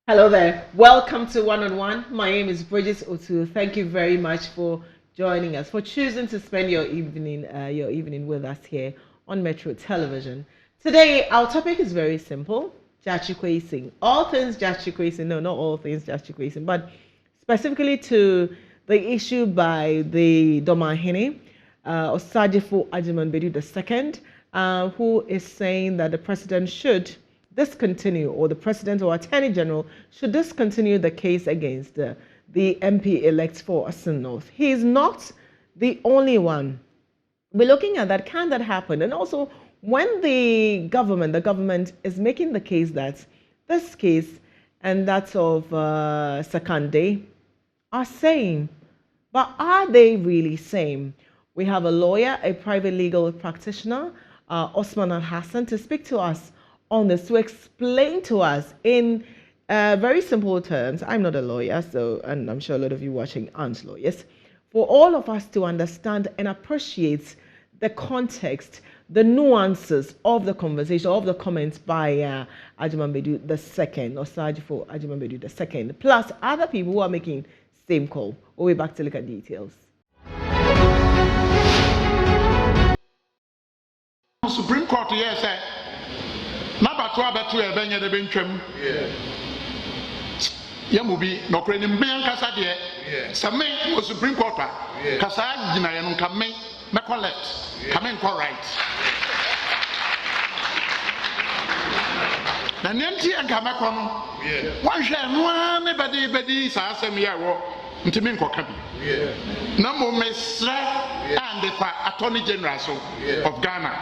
Hello there. Welcome to One on One. My name is Bridget Otu. Thank you very much for joining us, for choosing to spend your evening with us here on Metro Television. Today, our topic is very simple: GYAKYE QUAYSON. All things GYAKYE QUAYSON. No, not all things GYAKYE QUAYSON, but specifically to the issue by the DORMAAHENE, Osajifo Ajimanbedu II, who is saying that the president should discontinue, or the president or attorney general should discontinue the case against the MP-elect for Asin North. He is not the only one. We're looking at that. Can that happen? And also, when the government is making the case that this case and that of Sakande are same, but are they really same? We have a lawyer, a private legal practitioner, Osman Alhassan, to speak to us on this, to explain to us in very simple terms. I'm not a lawyer, so, and I'm sure a lot of you watching aren't lawyers, for all of us to understand and appreciate the context, the nuances of the conversation, of the comments by Ajimanbedu II, or Sajifo Ajimanbedu II, plus other people who are making same call. We'll be back to look at details. Supreme Court, yes, Number 12 benye de bentwam yamubi no kreni mben kasa de same o Supreme Court kasa gina ye no kame me collect kame ko right na nenti anka me ko no wan hwe no me bedi sa asem ye wo ntimi nkoka bi na mo mesra and the Attorney General of Ghana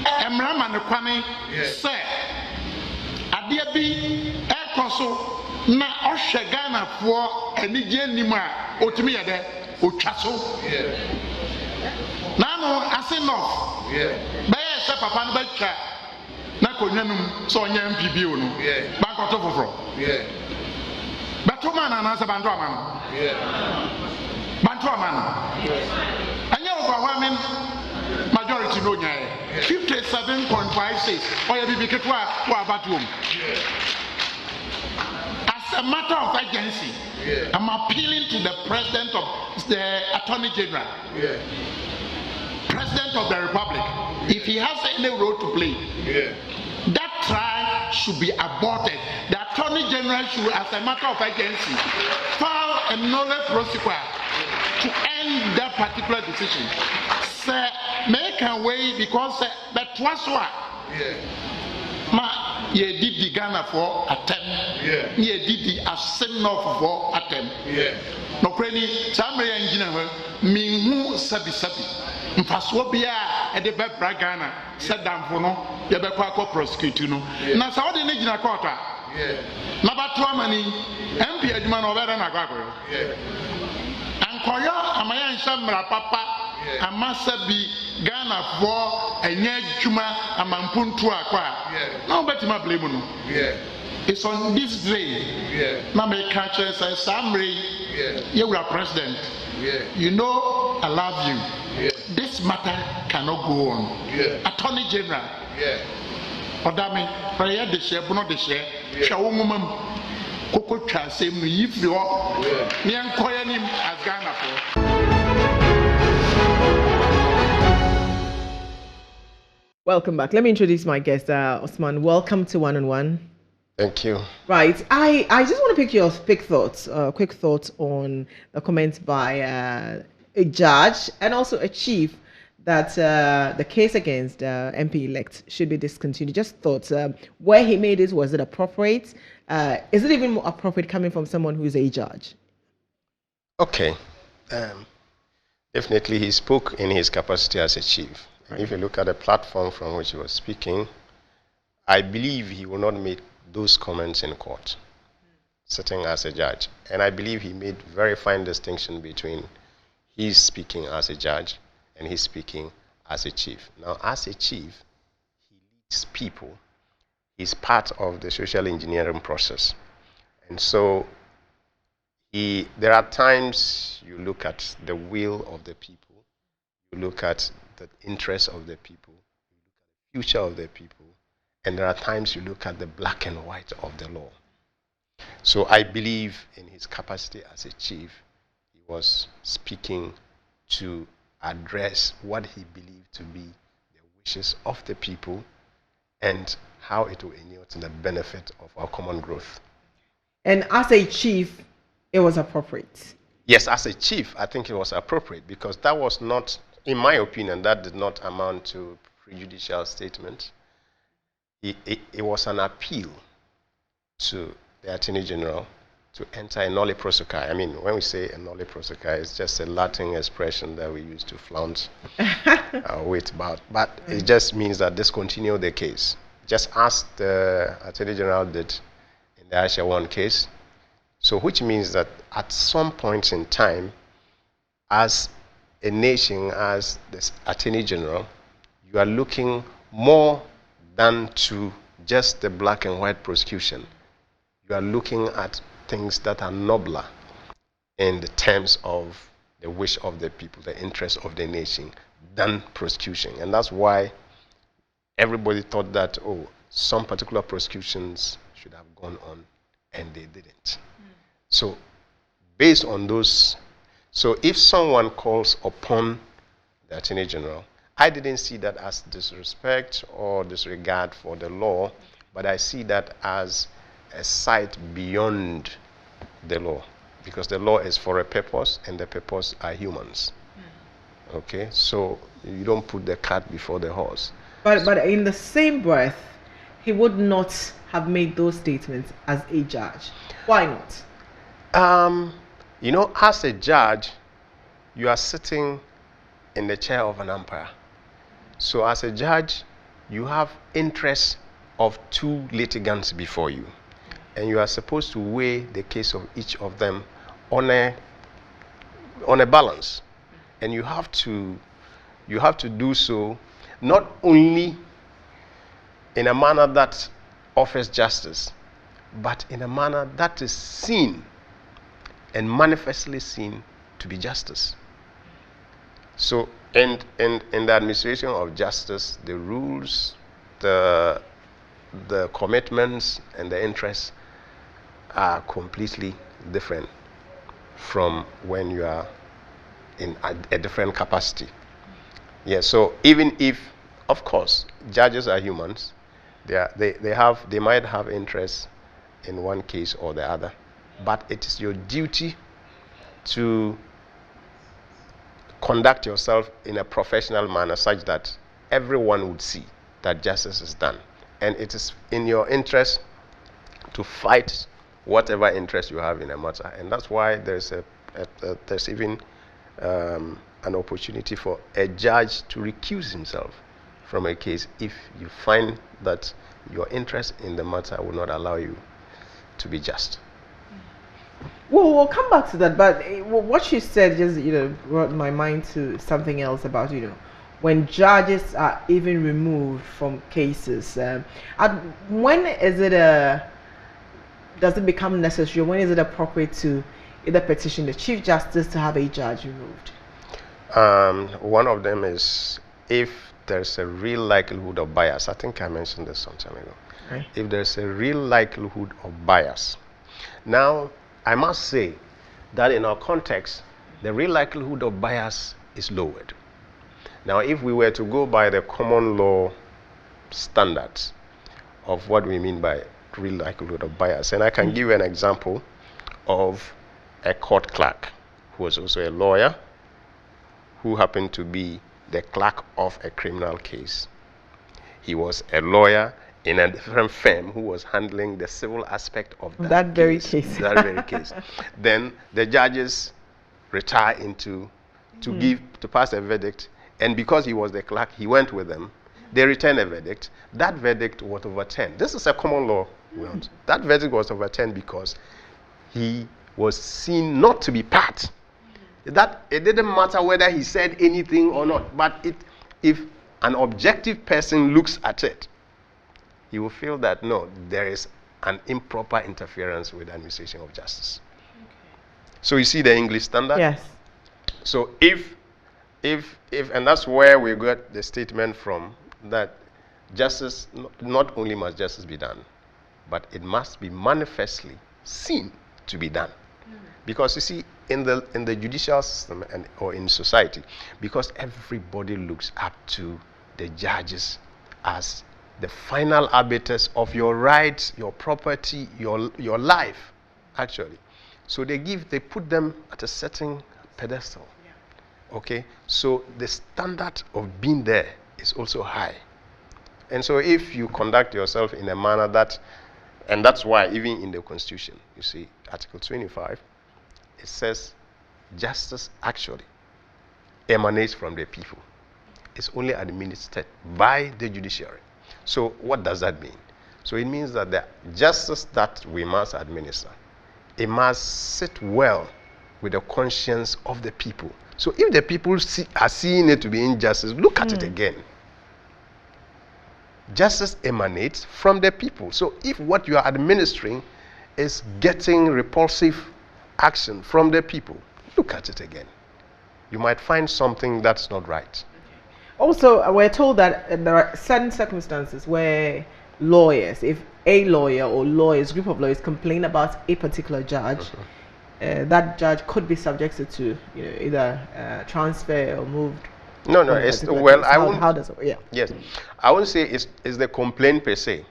Emrama ne kwame se ade bi ekoso na ohwe Ghana fo anigye nim a otimi ye de otwa so na no Asin North be se papa no batwa na konyanum so onya MPB o no bankoto foforo batoma na se bantu ama no bantu ama no anya overwhelming majority no nyae 57.56 oya bibi ketwa wa batum as a matter of urgency. I'm appealing to the president of the Attorney General, President of the Republic, if he has any role to play, that trial should be aborted. The Attorney General should, as a matter of urgency, file a nolle prosequi to end that particular decision. Sir, make a way, because that was what ma ye did the Ghana for attempt, ye did the Asin North for attempt. No cranny, Samre engineer, Mingu Sabi Mpaswobia, at the Bebra Ghana, said down for no, Yabako prosecute no. Now, Saudi Nigina Quarter, Nabatwamani, MP Edman over and Agago. And Koya, Amayan Samra Papa. Amasabi Ghana for a Juma Amampuntu Aqua. No better my blame. It's on this day. Now my catcher says, Samri, you are president. You know I love you. This matter cannot go on. Attorney General. Odame, prayer the share, bono the share, Shawumum, Coco Chasem, if you are, Nian Koyanim as Ghana for. Welcome back. Let me introduce my guest, Osman. Welcome to One on One. Thank you. Right. I just want to pick your quick thoughts on the comments by a judge and also a chief that the case against MP-elect should be discontinued. Just thoughts. Where he made it, was it appropriate? Is it even more appropriate coming from someone who is a judge? Okay. Definitely he spoke in his capacity as a chief. If you look at the platform from which he was speaking, I believe he will not make those comments in court, sitting as a judge. And I believe he made very fine distinction between his speaking as a judge and his speaking as a chief. Now, as a chief, he leads people. He's part of the social engineering process. And so there are times you look at the will of the people, you look at the interests of the people, you look at the future of the people, and there are times you look at the black and white of the law. So I believe in his capacity as a chief, he was speaking to address what he believed to be the wishes of the people and how it will inure to the benefit of our common growth. And as a chief, it was appropriate. Yes, as a chief, I think it was appropriate because that was not, in my opinion, that did not amount to prejudicial statement. It was an appeal to the Attorney General to enter a nolle prosequi. I mean, when we say a nolle prosequi, it's just a Latin expression that we use to flaunt our weight about. But it just means that discontinue the case. Just as the Attorney General did in the Aisha 1 case. So which means that at some point in time, as a nation, as the Attorney General, you are looking more than to just the black and white prosecution. You are looking at things that are nobler in the terms of the wish of the people, the interest of the nation, than prosecution. And that's why everybody thought that, oh, some particular prosecutions should have gone on, and they didn't. So, based on those, so if someone calls upon the Attorney General, I didn't see that as disrespect or disregard for the law, but I see that as a sight beyond the law, because the law is for a purpose, and the purpose are humans. Okay, so you don't put the cart before the horse. But in the same breath, he would not have made those statements as a judge. Why not? You know, as a judge, you are sitting in the chair of an umpire. So as a judge, you have interests of two litigants before you, and you are supposed to weigh the case of each of them on a balance, and you have to do so not only in a manner that offers justice, but in a manner that is seen and manifestly seen to be justice. So in the administration of justice, the rules, the commitments, and the interests are completely different from when you are in a different capacity. Yeah, so even if, of course, judges are humans, they might have interests in one case or the other, but it is your duty to conduct yourself in a professional manner such that everyone would see that justice is done. And it is in your interest to fight whatever interest you have in a matter. And that's why there's even an opportunity for a judge to recuse himself from a case if you find that your interest in the matter will not allow you to be just. Well, we'll come back to that, but what you said just brought my mind to something else about when judges are even removed from cases. When is it does it become necessary? When is it appropriate to either petition the Chief Justice to have a judge removed? One of them is if there's a real likelihood of bias. I think I mentioned this some time ago. Right. If there's a real likelihood of bias. Now, I must say that in our context, the real likelihood of bias is lowered. Now, if we were to go by the common law standards of what we mean by real likelihood of bias, and I can give you an example of a court clerk who was also a lawyer who happened to be the clerk of a criminal case. He was a lawyer in a different firm who was handling the civil aspect of that very case. That very case. Then the judges retire to pass a verdict, and because he was the clerk, he went with them. They returned a verdict. That verdict was overturned. This is a common law. That verdict was overturned because he was seen not to be part. That it didn't matter whether he said anything or not, but if an objective person looks at it, he will feel that no, there is an improper interference with the administration of justice. Okay. So you see the English standard? Yes. So if and that's where we got the statement from, that justice, not only must justice be done, but it must be manifestly seen to be done. Because you see, in the judicial system or in society, because everybody looks up to the judges as the final arbiters of your rights, your property, your life, actually. So they put them at a certain pedestal. Okay, so the standard of being there is also high. And so if you conduct yourself in a manner that, and that's why even in the Constitution, you see, Article 25, it says justice actually emanates from the people. It's only administered by the judiciary. So what does that mean? So it means that the justice that we must administer, it must sit well with the conscience of the people. So if the people are seeing it to be injustice, look at it again. Justice emanates from the people. So if what you are administering is getting repulsive action from the people, look at it again. You might find something that's not right. Also, we're told that there are certain circumstances where lawyers, if a lawyer or lawyers, group of lawyers complain about a particular judge, that judge could be subjected to, either transfer or moved. No, it's well. How does it? Yeah. Yes, I won't say it's the complaint per se.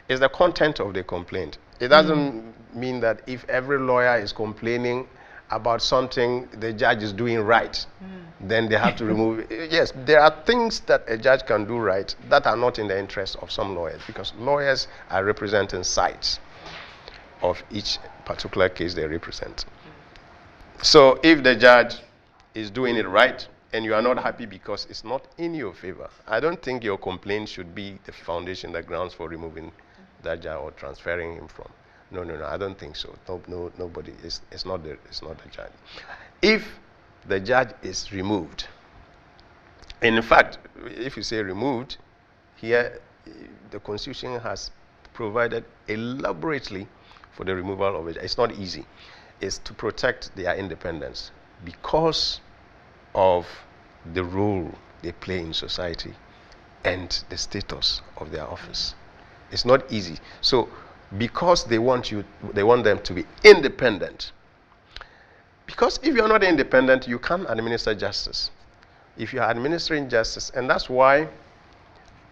It's the content of the complaint. It doesn't mean that if every lawyer is complaining about something the judge is doing right, then they have to remove it. Yes, there are things that a judge can do right that are not in the interest of some lawyers, because lawyers are representing sides of each particular case they represent. So if the judge is doing it right and you are not happy because it's not in your favor, I don't think your complaint should be the foundation, the grounds for removing that judge or transferring him from. No, I don't think so. Nobody. It's not the judge. If the judge is removed, and in fact, if you say removed, here the Constitution has provided elaborately for the removal of it. It's not easy. It's to protect their independence because of the role they play in society and the status of their office. It's not easy. So because they want them to be independent. Because if you're not independent, you can't administer justice. If you are administering justice, and that's why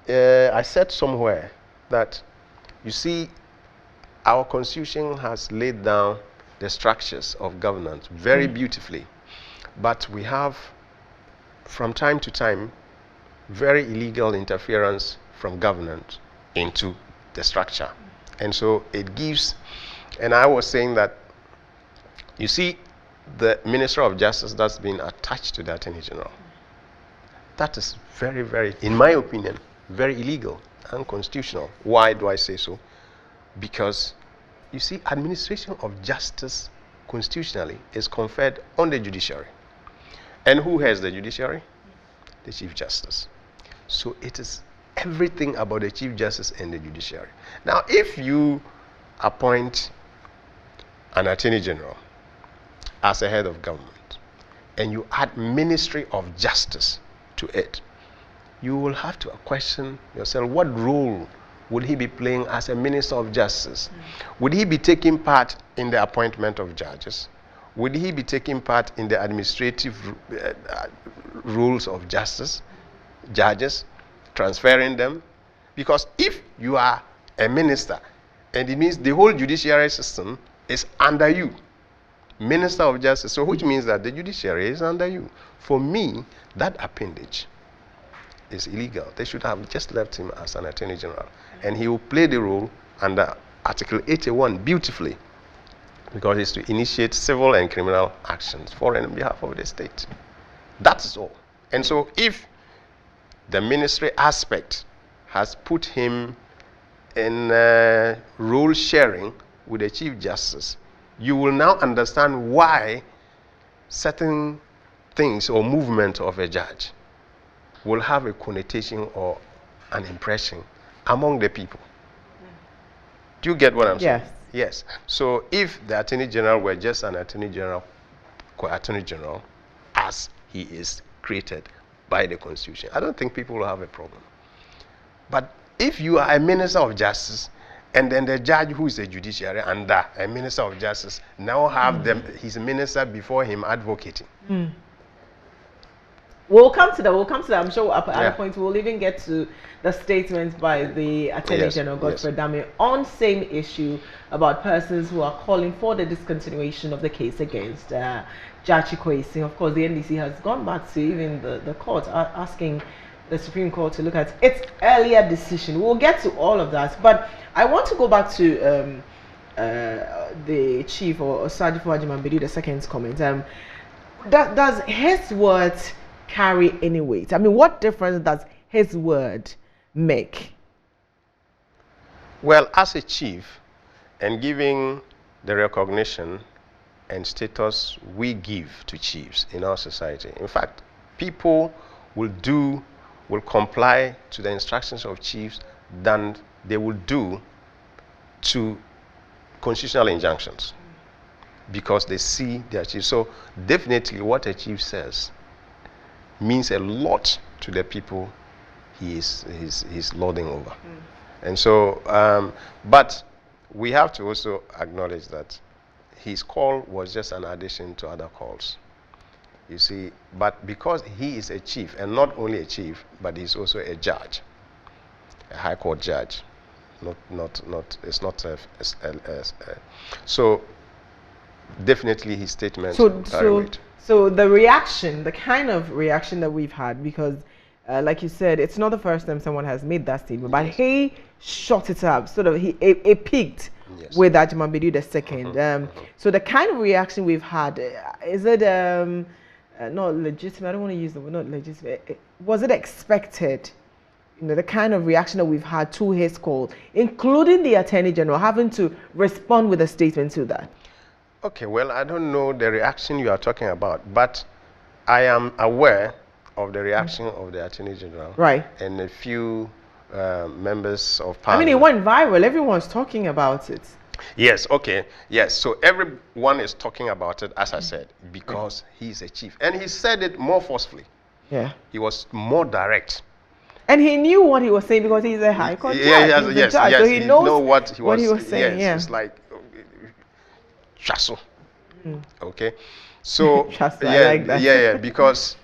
I said somewhere that, you see, our Constitution has laid down the structures of governance very beautifully, but we have, from time to time, very illegal interference from government into the structure. And so it gives, and I was saying that, you see, the Minister of Justice that's been attached to the Attorney General, that is very, very, in my opinion, very illegal and unconstitutional. Why do I say so? Because, you see, administration of justice constitutionally is conferred on the judiciary. And who has the judiciary? The Chief Justice. So it is everything about the Chief Justice and the judiciary. Now, if you appoint an Attorney General as a head of government and you add Ministry of Justice to it, you will have to question yourself, what role would he be playing as a Minister of Justice? Would he be taking part in the appointment of judges? Would he be taking part in the administrative rules of justice, judges, transferring them? Because if you are a minister, and it means the whole judiciary system is under you, Minister of Justice, so which means that the judiciary is under you. For me, that appendage is illegal. They should have just left him as an Attorney General, and he will play the role under Article 81 beautifully, because it's to initiate civil and criminal actions for and on behalf of the state. That is all. And so if the ministry aspect has put him in role sharing with the Chief Justice, you will now understand why certain things or movement of a judge will have a connotation or an impression among the people. Do you get what I'm saying? Yes. Yes. So if the Attorney General were just an Attorney General as he is created by the Constitution, I don't think people will have a problem. But if you are a Minister of Justice And then the judge, who is a judiciary under a minister of justice, now have his minister before him advocating. We'll come to that. We'll come to that. I'm sure at a point we'll even get to the statements by the Attorney General Godfrey Dame on same issue about persons who are calling for the discontinuation of the case against GYAKYE QUAYSON. Of course, the NDC has gone back to even the court asking the Supreme Court to look at its earlier decision. We'll get to all of that, but I want to go back to the chief or Sergeant Ajimambedi II's comment. Does his words carry any weight? I mean, what difference does his word make? Well, as a chief, and giving the recognition and status we give to chiefs in our society, in fact, people will comply to the instructions of chiefs than they will do to constitutional injunctions, because they see their chief. So definitely what a chief says means a lot to the people he's lording over. And so, but we have to also acknowledge that his call was just an addition to other calls. You see, but because he is a chief, and not only a chief, but he's also a judge, a high court judge. So definitely his statements carry weight. So the reaction, the kind of reaction that we've had, because like you said, it's not the first time someone has made that statement, but he shot it up, sort of, it peaked with Ajimambedi II. So the kind of reaction we've had, is it not legitimate? I don't want to use the word not legitimate. Was it expected? You know, the kind of reaction that we've had to his call, including the Attorney General having to respond with a statement to that. Okay, well, I don't know the reaction you are talking about, but I am aware of the reaction of the Attorney General. Right. And a few members of Parliament. I mean, it went viral. Everyone's talking about it. Yes, okay. Yes, so everyone is talking about it, as I said, because he's a chief. And he said it more forcefully. Yeah. He was more direct. And he knew what he was saying because he's a high court judge. Yes, so he knows what he was saying. Yes, it's like chasso. Okay, so chasso, I like that. because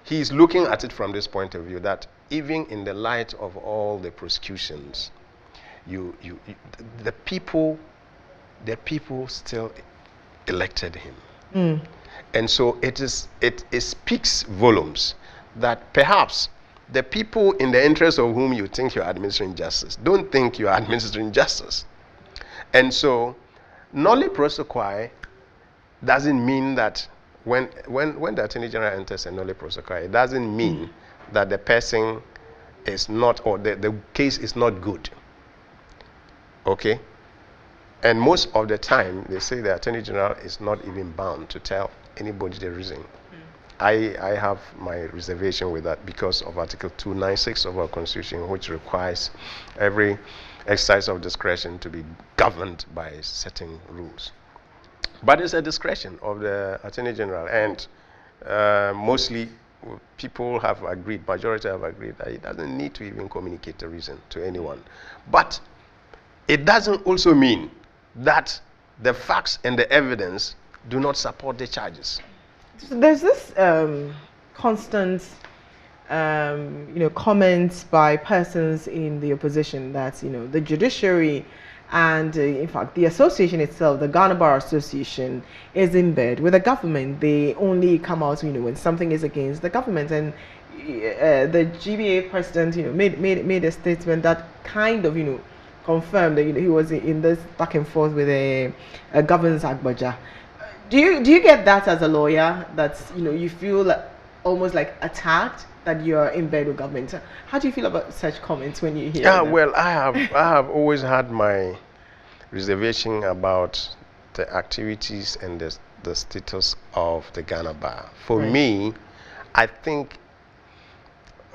he's looking at it from this point of view that even in the light of all the prosecutions, the people still elected him, and so it speaks volumes that perhaps the people in the interest of whom you think you're administering justice don't think you are administering justice. And so nolle prosequi doesn't mean that when the Attorney General enters a nolle prosequi, it doesn't mean that the person is not, or the case is not good. Okay? And most of the time, they say the Attorney General is not even bound to tell anybody the reason. I have my reservation with that because of Article 296 of our Constitution, which requires every exercise of discretion to be governed by certain rules. But it's a discretion of the Attorney General, and mostly people have agreed, majority have agreed, that he doesn't need to even communicate the reason to anyone. But it doesn't also mean that the facts and the evidence do not support the charges. So there's this constant, comments by persons in the opposition that the judiciary and in fact the association itself, the Ghana Bar Association, is in bed with the government. They only come out when something is against the government, and the GBA president made a statement that kind of confirmed that he was in this back and forth with a governance Agbaja. Do you get that as a lawyer, that you feel almost like attacked, that you're in bed with government? How do you feel about such comments when you hear them? Well, I have always had my reservation about the activities and the status of the Ghana Bar. For me, I think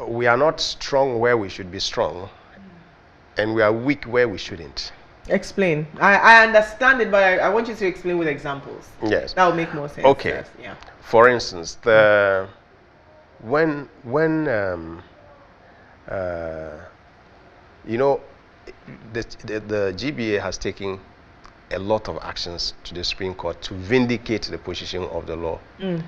we are not strong where we should be strong, and we are weak where we shouldn't. Explain. I understand it, but I want you to explain with examples. Yes. That would make more sense. Okay. Yes. Yeah. For instance, when the GBA has taken a lot of actions to the Supreme Court to vindicate the position of the law. And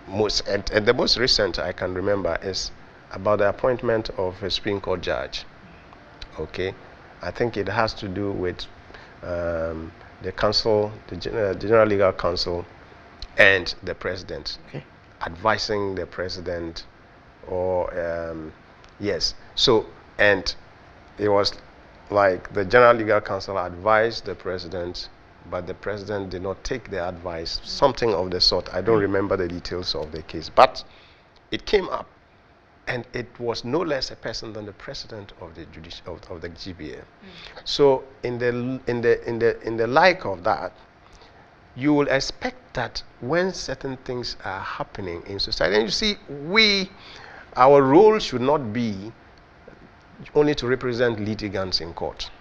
the most recent I can remember is about the appointment of a Supreme Court judge. Okay, I think it has to do with the council, the General Legal Council, and the president, advising the president, or yes. So, and it was like the General Legal Council advised the president, but the president did not take the advice, something of the sort. I don't remember the details of the case, but it came up, and it was no less a person than the president of the of the GBA. So, in the like of that, you will expect that when certain things are happening in society, and you see, our role should not be only to represent litigants in court.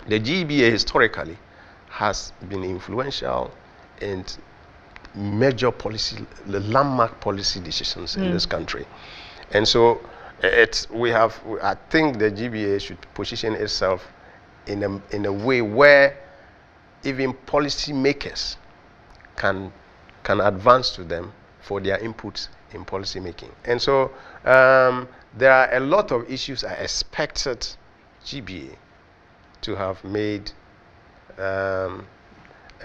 The GBA historically has been influential in major policy, the landmark policy decisions in this country. And so I think the GBA should position itself in a way where even policy makers can advance to them for their inputs in policy making. And so there are a lot of issues I expected GBA to have made a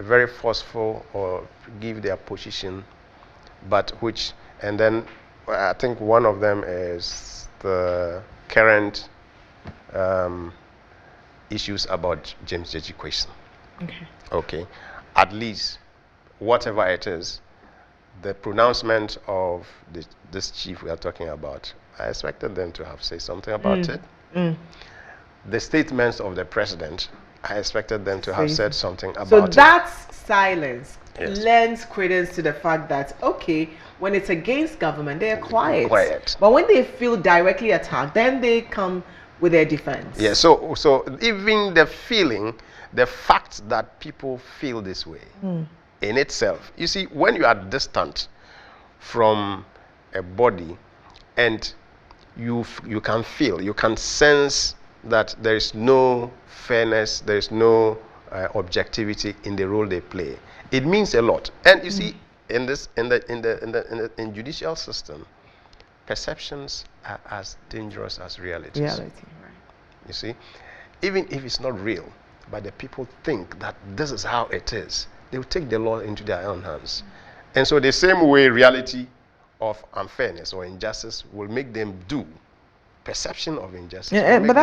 very forceful or give their position, but and then I think one of them is the current issues about James GYAKYE QUAYSON. Okay. At least, whatever it is, the pronouncement of this chief we are talking about, I expected them to have said something about it. The statements of the president, I expected them to have said something about it. So that silence lends credence to the fact that, okay, when it's against government, they're quiet. But when they feel directly attacked, then they come with their defense. Yeah, so even the feeling, the fact that people feel this way in itself, you see, when you are distant from a body and you can feel, you can sense that there is no fairness, there is no objectivity in the role they play, it means a lot. And you see, in judicial system, perceptions are as dangerous as realities. Right. You see, even if it's not real, but the people think that this is how it is, they will take the law into their own hands. And so the same way reality of unfairness or injustice will make them do. Perception of injustice. Yeah, but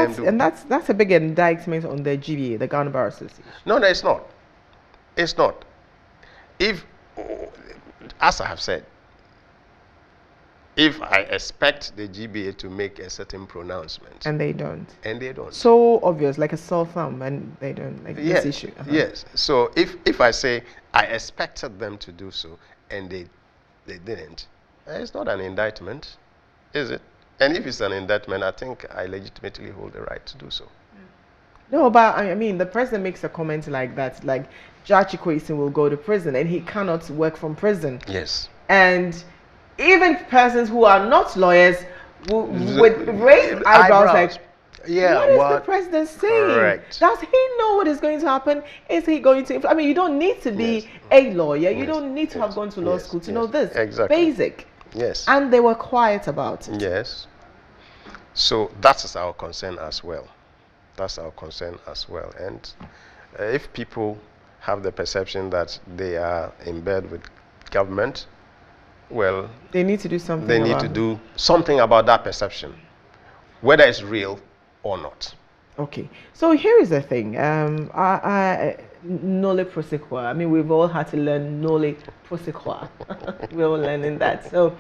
that's a big indictment on the GBA, the Ghana Bar Association. No, it's not. It's not. If, as I have said, if I expect the GBA to make a certain pronouncement, and they don't, so obvious, like a sore thumb, and they don't, like this issue. Yes. So if I say I expected them to do so and they didn't, it's not an indictment, is it? And if it's an indictment, I think I legitimately hold the right to do so. No, but I mean, the president makes a comment like that, like GYAKYE QUAYSON will go to prison and he cannot work from prison. Yes. And even persons who are not lawyers with raised eyebrows, like, what is the president saying? Correct. Does he know what is going to happen? Is he going to? I mean, you don't need to be a lawyer. You don't need to have gone to law school to know this. Exactly. Basic. Yes. And they were quiet about it. Yes. So that is our concern as well. That's our concern as well. And if people have the perception that they are in bed with government, well, they need to do something. They need to do something about that perception, whether it's real or not. Okay. So here is the thing. Nole prosequa. I mean, we've all had to learn nole prosequa. We're all learning that. So,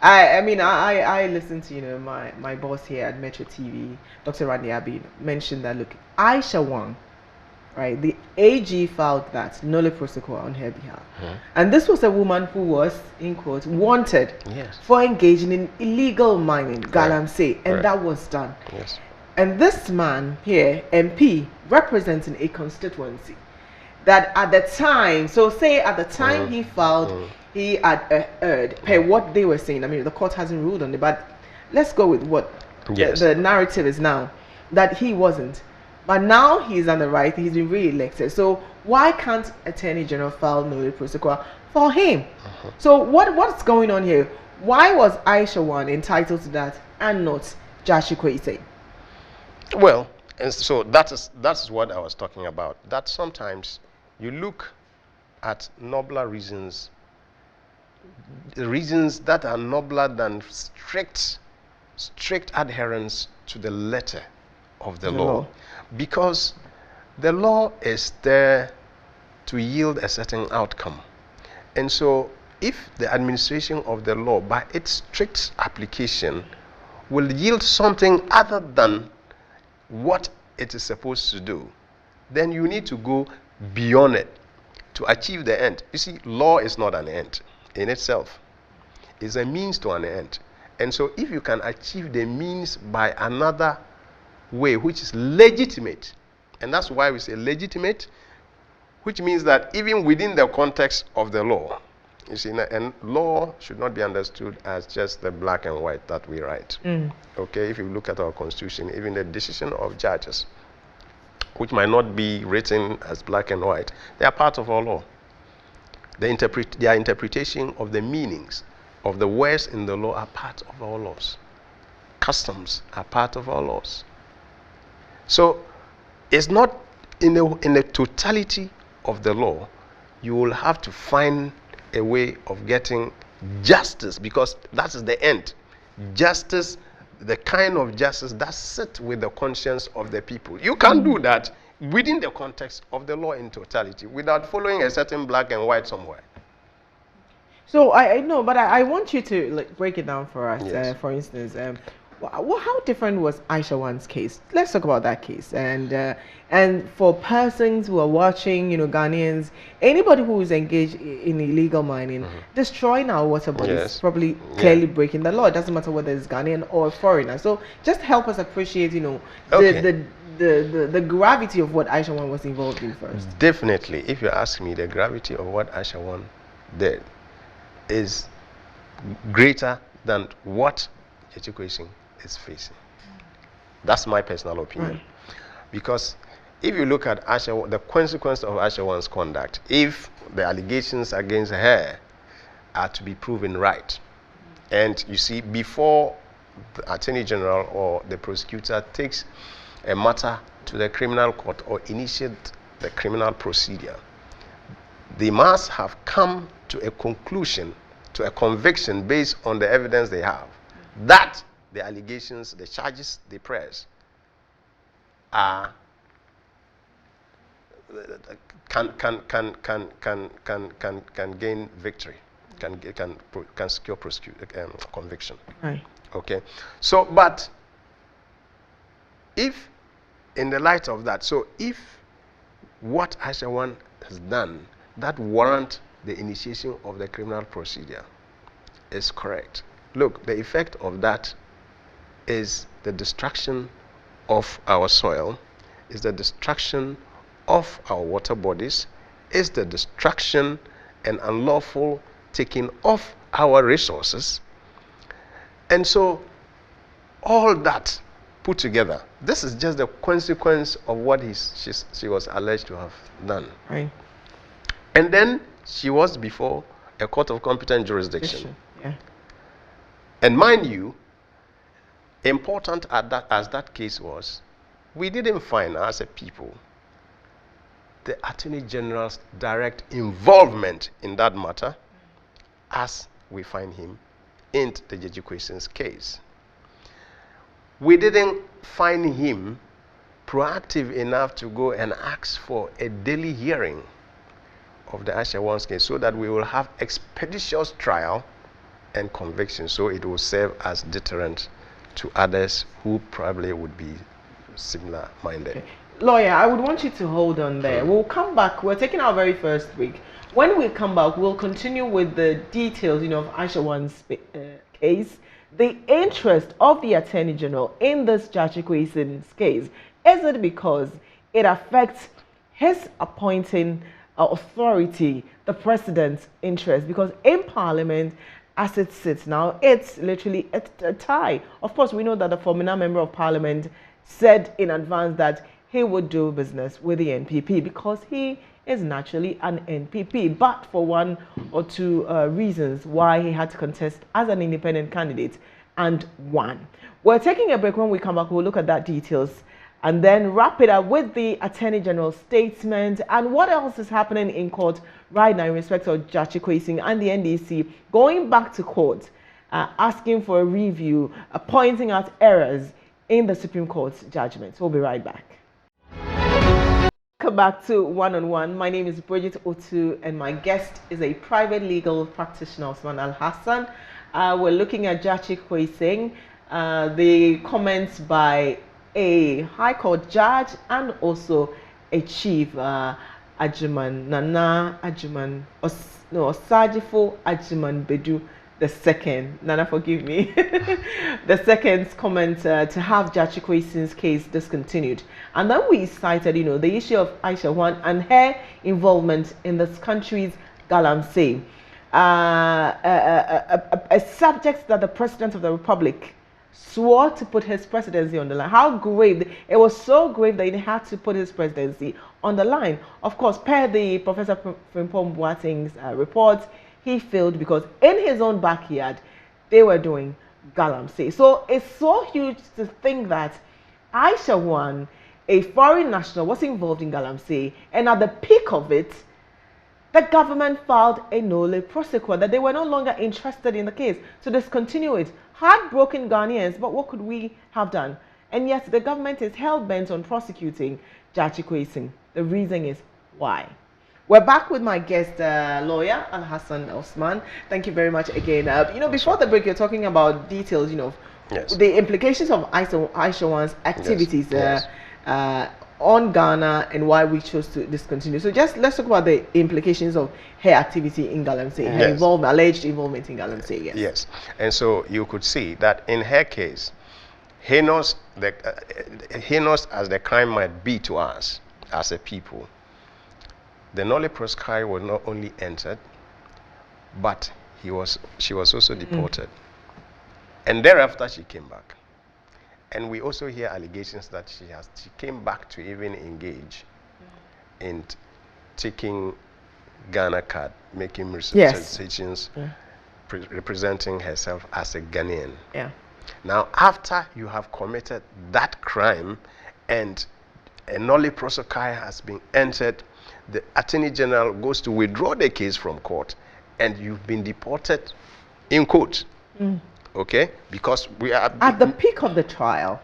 I listened to my boss here at Metro TV, Dr. Randy Abi, mentioned that, look, Aisha Wang, right? The AG filed that nole prosequa on her behalf, and this was a woman who was, in quotes, wanted for engaging in illegal mining, galamsey, and that was done. Yes. And this man here, MP, representing a constituency, that at the time, he filed, he had heard, per what they were saying. I mean, the court hasn't ruled on it, but let's go with what the narrative is now, that he wasn't. But now he's on the right, he's been re-elected. So why can't Attorney General file nolle prosequa for him? So what's going on here? Why was Aisha One entitled to that and not GYAKYE QUAYSON? Well, and so that's what I was talking about. That sometimes you look at nobler reasons, the reasons that are nobler than strict adherence to the letter of the law. Because the law is there to yield a certain outcome. And so if the administration of the law, by its strict application, will yield something other than what it is supposed to do, then you need to go beyond it to achieve the end. You see, law is not an end in itself. It's a means to an end. And so if you can achieve the means by another way, which is legitimate, and that's why we say legitimate, which means that even within the context of the law, you see, and law should not be understood as just the black and white that we write. Okay, if you look at our constitution, even the decision of judges, which might not be written as black and white, they are part of our law. Their interpretation of the meanings of the words in the law are part of our laws. Customs are part of our laws. So it's not in the totality of the law. You will have to find a way of getting justice, because that is the end. Justice, the kind of justice that sits with the conscience of the people. You can't do that within the context of the law in totality without following a certain black and white somewhere. So I know, but I want you to break it down for us. Yes. For instance, how different was Aisha One's case? Let's talk about that case. And for persons who are watching, Ghanaians, anybody who is engaged in illegal mining, destroying our water bodies, probably clearly breaking the law. It doesn't matter whether it's Ghanaian or a foreigner. So just help us appreciate, the gravity of what Aisha One was involved in first. Definitely, if you ask me, the gravity of what Aisha One did is greater than what GYAKYE QUAYSON is facing. That's my personal opinion. Because if you look at the consequence of Aisha One's conduct, if the allegations against her are to be proven right, and you see, before the Attorney General or the prosecutor takes a matter to the criminal court or initiate the criminal procedure, they must have come to a conclusion, to a conviction based on the evidence they have, that the allegations, the charges they press are can gain victory, can secure conviction. Right. Okay. So, but if in the light of that, so if what Aisha One has done that warrant the initiation of the criminal procedure is correct, look, the effect of that is the destruction of our soil, is the destruction of our water bodies, is the destruction and unlawful taking of our resources. And so all that put together, this is just the consequence of what she was alleged to have done. Right. And then she was before a court of competent jurisdiction. Yeah. And mind you, important as that case was, we didn't find, as a people, the Attorney General's direct involvement in that matter as we find him in the GYAKYE QUAYSON's case. We didn't find him proactive enough to go and ask for a daily hearing of the Aisha One's case so that we will have expeditious trial and conviction, so it will serve as deterrent to others who probably would be similar minded. Okay. Lawyer, I would want you to hold on there. We'll come back. We're taking our very first break. When we come back, we'll continue with the details, of Aisha One's case, the interest of the Attorney General in this GYAKYE QUAYSON's case. Is it because it affects his appointing authority, the president's interest? Because in Parliament, as it sits now, it's literally a tie. Of course, we know that the former member of Parliament said in advance that he would do business with the NPP because he is naturally an NPP, but for one or two reasons why he had to contest as an independent candidate and won. We're taking a break. When we come back, we'll look at that details and then wrap it up with the Attorney General's statement and what else is happening in court right now in respect of GYAKYE QUAYSON and the NDC going back to court, asking for a review, pointing out errors in the Supreme Court's judgment. We'll be right back. Welcome back to One on One. My name is Bridget Otu and my guest is a private legal practitioner, Osman Alhassan. We're looking at GYAKYE QUAYSON, the comments by a High Court judge and also a chief, Ajuman Nana Ajuman Osajifo Ajuman Bedu the second. Nana, forgive me. The second's comment to have GYAKYE QUAYSON's case discontinued, and then we cited, the issue of Aisha Wan and her involvement in this country's galamsey, a subject that the President of the Republic swore to put his presidency on the line. How grave! It was so grave that he had to put his presidency on the line. Of course, per the Professor Frimpong Boateng's report, he failed because in his own backyard, they were doing galamsey. So it's so huge to think that Aisha Wan, a foreign national, was involved in galamsey, and at the peak of it, the government filed a nolle prosequi that they were no longer interested in the case to discontinue it. Heartbroken Ghanaians, but what could we have done? And yet the government is hell-bent on prosecuting GYAKYE QUAYSON. The reason is why. We're back with my guest, lawyer Alhassan Osman. Thank you very much again. Before the break, you're talking about details, yes, the implications of Aisha Wan's activities yes. On Ghana and why we chose to discontinue. So let's talk about the implications of her activity in galamsey, her yes. alleged involvement in galamsey. Yes. Yes, and so you could see that in her case, heinous as the crime might be to us as a people, the nolle prosequi was not only entered, but she was also deported, and thereafter she came back. And we also hear allegations that she came back to even engage in taking Ghana card, making representations, representing herself as a Ghanaian. Yeah. Now, after you have committed that crime and a nolle prosequi has been entered, the Attorney General goes to withdraw the case from court, and you've been deported in court. Okay, because we are at the peak of the trial.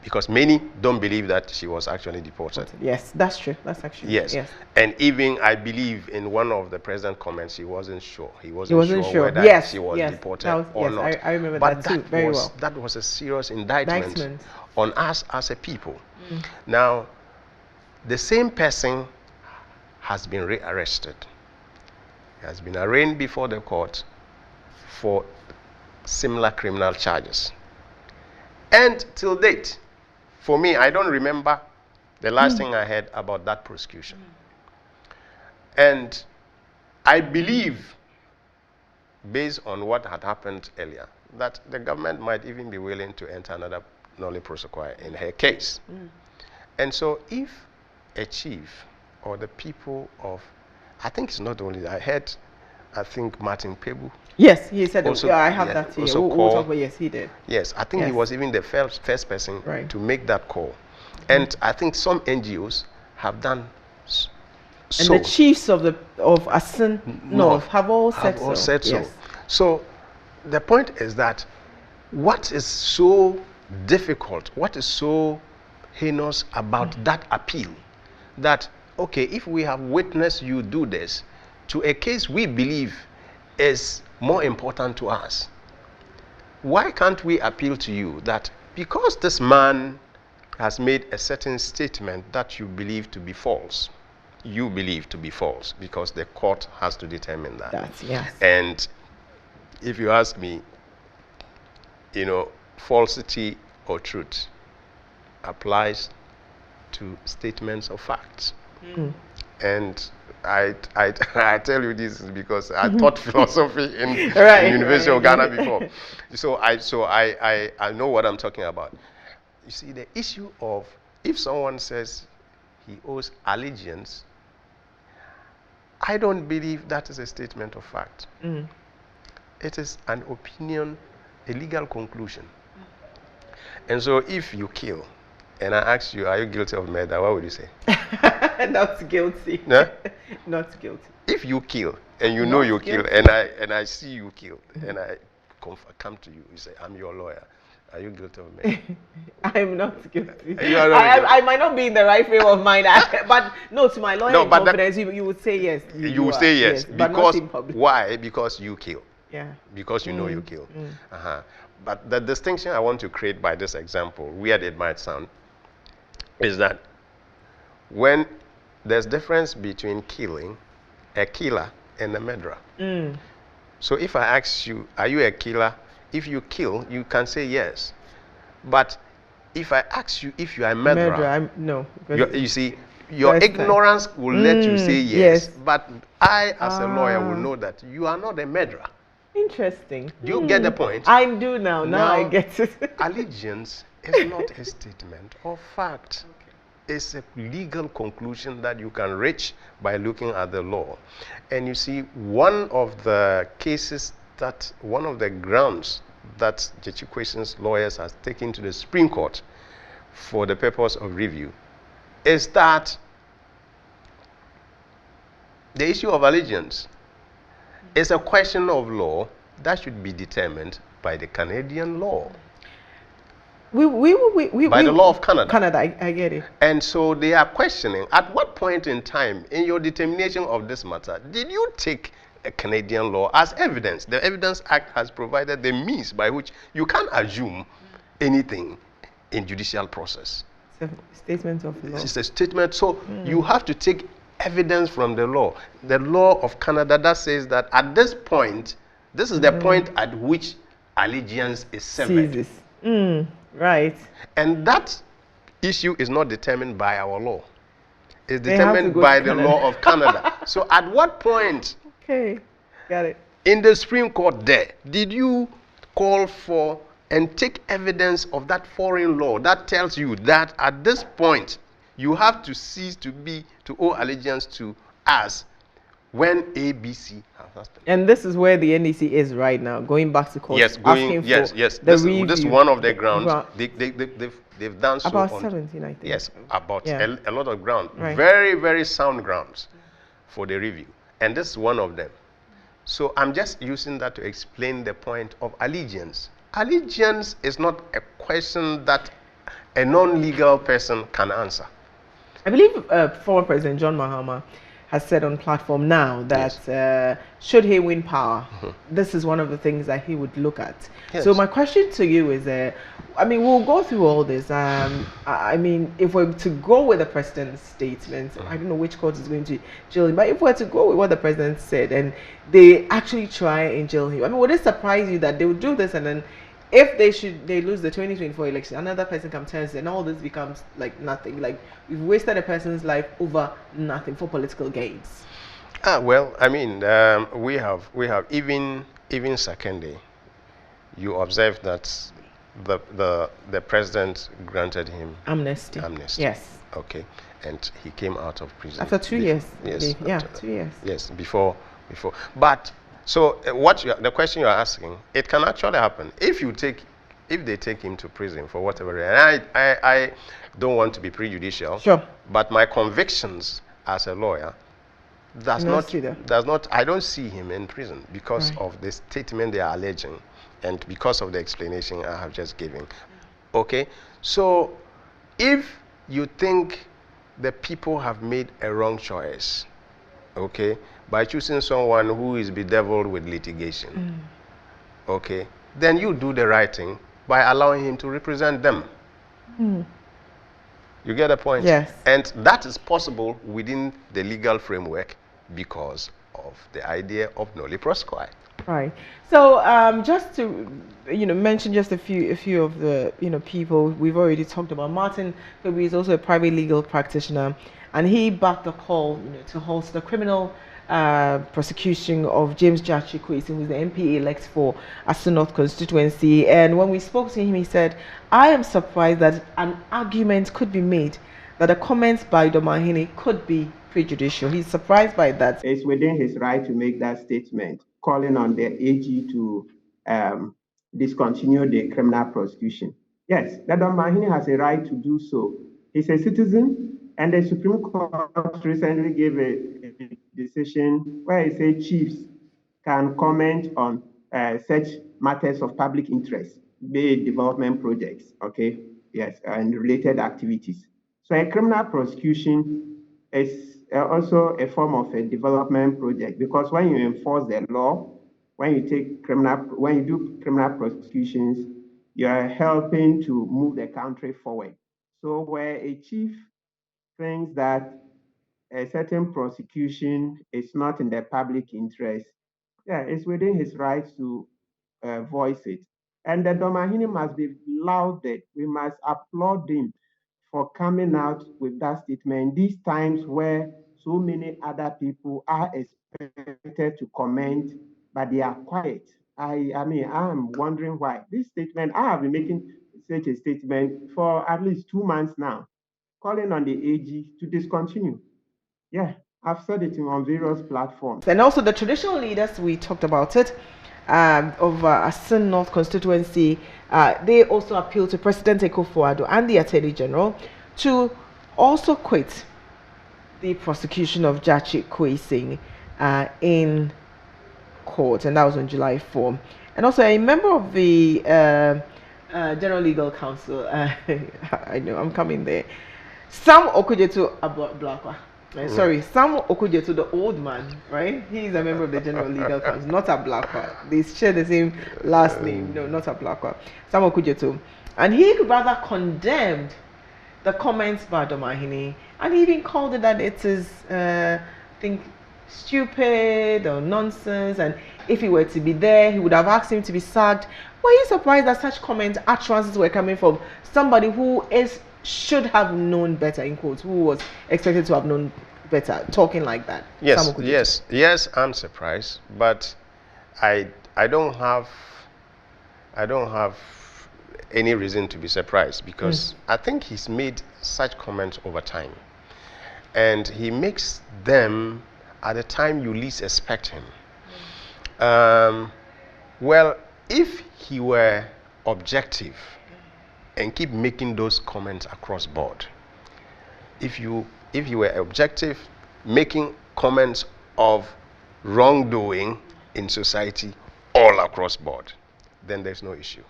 Because many don't believe that she was actually deported. Yes, that's true. That's actually yes. And even I believe in one of the president's comments, he wasn't sure. He wasn't sure whether she was deported or not. I remember but that too very well. That was a serious indictment on us as a people. Now, the same person has been rearrested. He has been arraigned before the court for similar criminal charges. And till date, for me, I don't remember the last thing I heard about that prosecution. And I believe, based on what had happened earlier, that the government might even be willing to enter another nolle prosequi in her case. And so if a chief or the people of, I think it's not only, I think Martin Pebu. Yes, he said also, I have that here. We'll talk about, yes, he did. Yes, I think he was even the first person to make that call. And I think some NGOs have done so. And the chiefs of Asin North have all said so. Yes. So the point is that what is so difficult, what is so heinous about that appeal, that, okay, if we have witnessed you do this to a case we believe is more important to us, why can't we appeal to you that because this man has made a certain statement that you believe to be false, because the court has to determine that. And if you ask me, falsity or truth applies to statements of facts. And I tell you this because I taught philosophy in University of Ghana before, so I know what I'm talking about. You see, the issue of if someone says he owes allegiance, I don't believe that is a statement of fact. It is an opinion, a legal conclusion. And so if you kill, and I ask you, are you guilty of murder, what would you say? Not guilty. No? Not guilty. If you kill, and you Not know you guilty. kill, and I see you kill, and I come to you, you say, I'm your lawyer. Are you guilty of murder? I'm not guilty. You are not guilty. I might not be in the right frame of mind, but no, to my lawyer No, in but confidence, you would say yes. You will say yes. but not Because, in public. why? Because you kill. Yeah. Because you know you kill. But the distinction I want to create by this example, weird it might sound, is that when there's difference between killing, a killer, and a murderer. So if I ask you, are you a killer? If you kill, you can say yes. But if I ask you if you are a murderer, no. you see, your ignorance will let you say yes. But I, as a lawyer, will know that you are not a murderer. Interesting. Do you get the point? I do now. Now I get it. Allegiance is not a statement of fact. It's a legal conclusion that you can reach by looking at the law. And you see, one of the grounds that GYAKYE Quayson's lawyers has taken to the Supreme Court for the purpose of review is that the issue of allegiance is a question of law that should be determined by the Canadian law. By the law of Canada. Canada, I get it. And so they are questioning, at what point in time in your determination of this matter did you take a Canadian law as evidence? The Evidence Act has provided the means by which you can't assume anything in judicial process. It's a statement of law. It's a statement, so you have to take evidence from the law of Canada that says that at this point, this is the point at which allegiance is severed. Right. And that issue is not determined by our law. It's determined by the law of Canada. So at what point got it. in the Supreme Court there did you call for and take evidence of that foreign law that tells you that at this point you have to cease to owe allegiance to us when ABC has happened? And this is where the NDC is right now, going back to court. Yes, This is one of the grounds. They've done so about on 17, I think. Yes, about a lot of grounds. Right. Very, very sound grounds for the review. And this is one of them. So I'm just using that to explain the point of allegiance. Allegiance is not a question that a non-legal person can answer. I believe former President John Mahama has said on platform now that should he win power, this is one of the things that he would look at. Yes. So my question to you is, I mean, we'll go through all this. I mean, if we're to go with the president's statement, I don't know which court is going to jail him, but if we're to go with what the president said and they actually try and jail him, I mean, would it surprise you that they would do this and then if they lose the 2024 election, another person comes and all this becomes like nothing? Like we've wasted a person's life over nothing for political gains. Well, I mean, we have even secondly, you observe that the president granted him amnesty. Yes. Okay, and he came out of prison after 2 years. Yes. Yeah, 2 years. Yes, before. But so the question you are asking, it can actually happen if they take him to prison for whatever reason. I don't want to be prejudicial. Sure. But my convictions as a lawyer does not. I don't see him in prison because of the statement they are alleging, and because of the explanation I have just given. Okay. So if you think the people have made a wrong choice, okay, by choosing someone who is bedeviled with litigation, okay, then you do the right thing by allowing him to represent them. You get the point? Yes. And that is possible within the legal framework because of the idea of noli prosequi. Right. So just to mention just a few of the people we've already talked about. Martin Kirby is also a private legal practitioner, and he backed the call to halt the criminal prosecution of James GYAKYE QUAYSON, who's the MP elect for Assin North constituency. And when we spoke to him, he said, "I am surprised that an argument could be made that the comments by DORMAAHENE could be prejudicial." He's surprised by that. It's within his right to make that statement, calling on the AG to discontinue the criminal prosecution. Yes, that DORMAAHENE has a right to do so. He's a citizen, and the Supreme Court recently gave a decision where it said chiefs can comment on such matters of public interest, be it development projects, okay, yes, and related activities. So a criminal prosecution is also a form of a development project, because when you enforce the law, when you do criminal prosecutions, you are helping to move the country forward. So where a chief thinks that a certain prosecution is not in the public interest, yeah, it's within his rights to voice it. And the DORMAAHENE must be lauded. We must applaud him for coming out with that statement these times where so many other people are expected to comment, but they are quiet. I mean, I'm wondering why. This statement, I have been making such a statement for at least 2 months now, calling on the AG to discontinue. Yeah, I've said it on various platforms. And also the traditional leaders, we talked about it, of Assin North constituency, they also appealed to President Akufo-Addo and the Attorney General to also quit the prosecution of GYAKYE QUAYSON in court, and that was on July 4. And also a member of the General Legal Council, I know I'm coming there, Sam Okudzeto Ablakwa. Sorry, Sam Okudzeto, the old man, right? He's a member of the General Legal Council, not Ablakwa. They share the same last name. No, not Ablakwa. Sam Okudzeto. And he rather condemned the comments by DORMAAHENE, and he even called it that it is, I think, stupid or nonsense, and if he were to be there, he would have asked him to be sacked. Were you surprised that such comments, utterances were coming from somebody who should have known better, in quotes, who was expected to have known better, talking like that? Yes, I'm surprised, but I don't have any reason to be surprised, because I think he's made such comments over time, and he makes them at the time you least expect him. Well, if he were objective and keep making those comments across board, if you were objective, making comments of wrongdoing in society all across board, then there's no issue.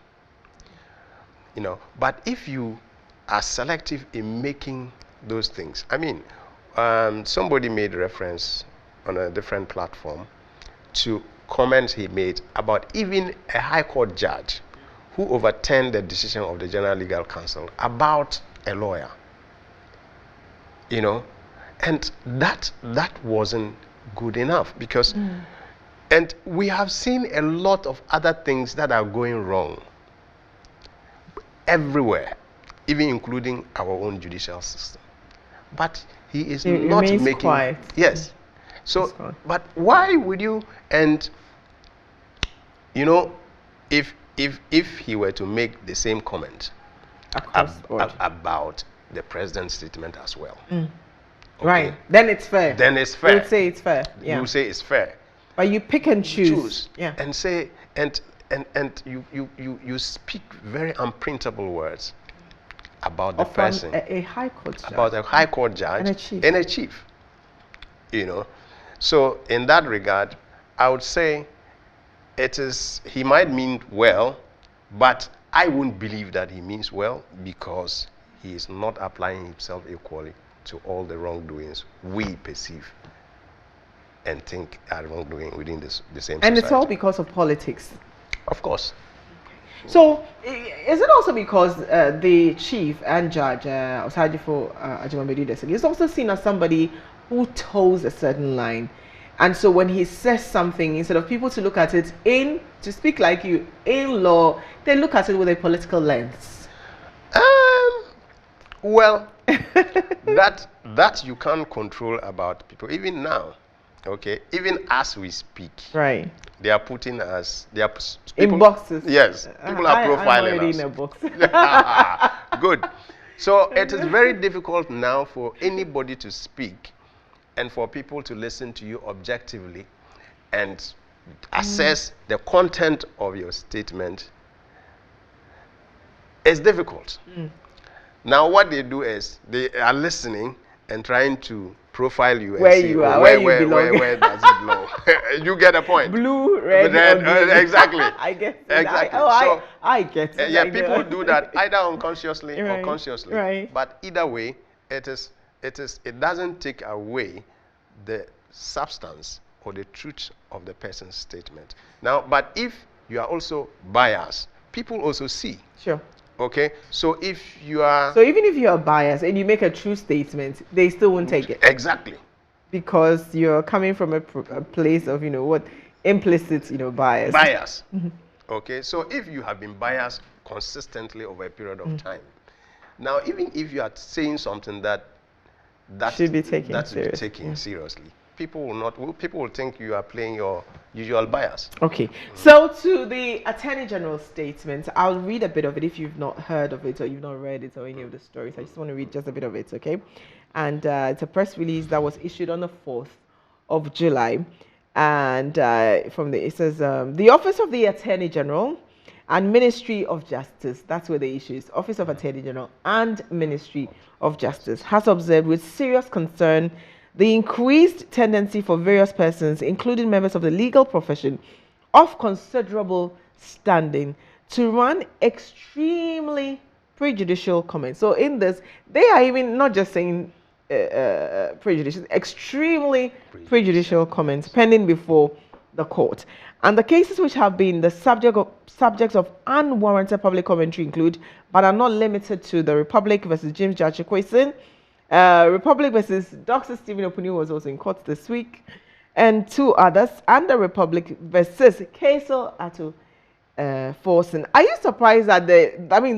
But if you are selective in making those things, I mean, somebody made reference on a different platform to comments he made about even a High Court judge who overturned the decision of the General Legal Council about a lawyer. And that wasn't good enough, because and we have seen a lot of other things that are going wrong everywhere, even including our own judicial system. But he is not making quiet. Yes. So, but why would you? And if he were to make the same comment about the president's statement as well, okay, right? Then it's fair. Then it's fair. You would say it's fair. Yeah. You say it's fair. But you pick and choose. Yeah. And say and you speak very unprintable words about the person, a High Court judge, about a High Court judge and a chief. So in that regard, I would say he might mean well, but I wouldn't believe that he means well, because he is not applying himself equally to all the wrongdoings we perceive and think are wrongdoing within the same society. And it's all because of politics. Of course. So, is it also because the chief and judge, Osajifo Ajimamedi Deseki, is also seen as somebody who toes a certain line? And so when he says something, instead of people to look at it to speak like you in law, they look at it with a political lens. Well, that you can't control about people. Even now, okay, even as we speak, right? They are putting us. They are in boxes. Yes, people are profiling I'm already us. in a box. Good. So it is very difficult now for anybody to speak, and for people to listen to you objectively, and assess the content of your statement. It's difficult. Now, what they do is they are listening and trying to profile you and where see you are, where does it belong. You get a point. Blue, red, or green. Exactly. I get it. Exactly. I get it. Yeah, people do that either unconsciously or consciously. Right. But either way, it doesn't take away the substance or the truth of the person's statement. Now, but if you are also biased, people also see. Sure. Okay, so if you are... So even if you are biased and you make a true statement, they still won't take it. Exactly. Because you're coming from a place of, implicit, bias. Bias. Okay, so if you have been biased consistently over a period of time, now even if you are saying something that should be taken seriously, people will think you are playing your usual bias. Okay, so to the Attorney General's statement, I'll read a bit of it if you've not heard of it or you've not read it or any of the stories. I just want to read just a bit of it, okay? And it's a press release that was issued on the 4th of July. And it says, the Office of the Attorney General and Ministry of Justice, that's where the issue is, Office of Attorney General and Ministry of Justice, has observed with serious concern the increased tendency for various persons, including members of the legal profession of considerable standing, to run extremely prejudicial comments. So in this, they are even not just saying prejudicial, extremely prejudicial comments pending before the court. And the cases which have been the subjects of unwarranted public commentary include, but are not limited to, the Republic versus James GYAKYE QUAYSON, Republic versus Dr. Stephen Opuni was also in court this week, and two others, and the Republic versus Kaisel Ato Forsen. Are you surprised that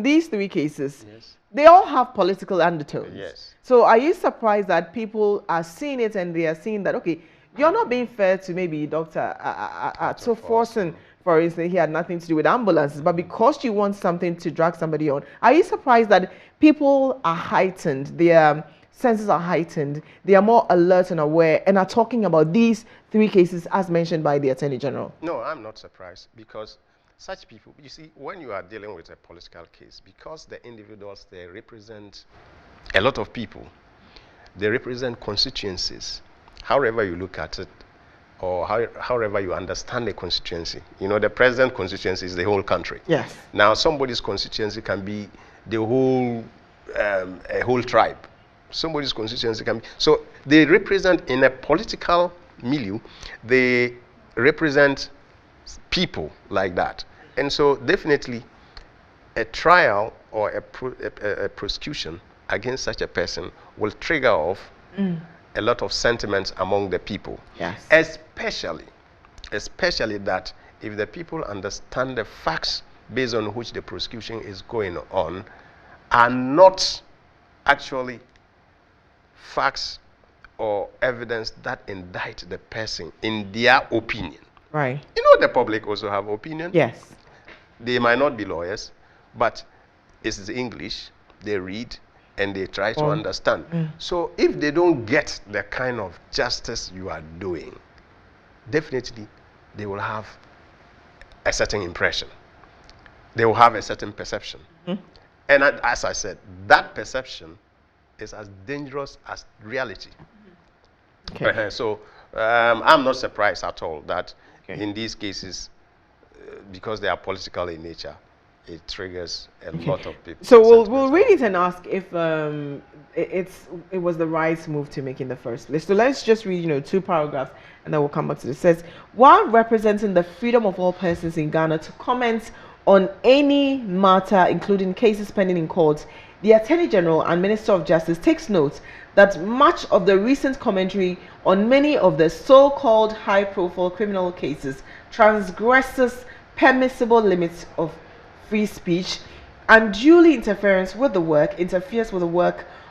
these three cases, they all have political undertones? Yes. So are you surprised that people are seeing it and they are seeing that, okay, you're not being fair to maybe Dr. Ato Forsen, for instance, he had nothing to do with ambulances, but because you want something to drag somebody on, are you surprised that people are heightened, their senses are heightened, they are more alert and aware, and are talking about these three cases as mentioned by the Attorney General? No, I'm not surprised, because such people, you see, when you are dealing with a political case, because the individuals, they represent a lot of people, they represent constituencies, however you look at it, or however you understand the constituency. The president constituency is the whole country. Yes. Now, somebody's constituency can be the whole, a whole tribe. Somebody's constituency can be... So they represent, in a political milieu, they represent people like that. And so definitely a trial or a prosecution against such a person will trigger off a lot of sentiments among the people. Yes. Especially that if the people understand the facts based on which the prosecution is going on are not actually facts or evidence that indict the person in their opinion. Right. The public also have opinion. Yes. They might not be lawyers, but it's English, they read and they try to understand. So if they don't get the kind of justice you are doing, definitely they will have a certain impression. They will have a certain perception. And as I said, that perception is as dangerous as reality. Okay. So I'm not surprised at all that in these cases, because they are political in nature, it triggers a lot of people. So we'll read it and ask if it was the right move to make in the first place. So let's just read two paragraphs and then we'll come back to this. It says, while representing the freedom of all persons in Ghana to comment on any matter, including cases pending in court, the Attorney General and Minister of Justice takes note that much of the recent commentary on many of the so-called high-profile criminal cases transgresses permissible limits of free speech, unduly interferes with the work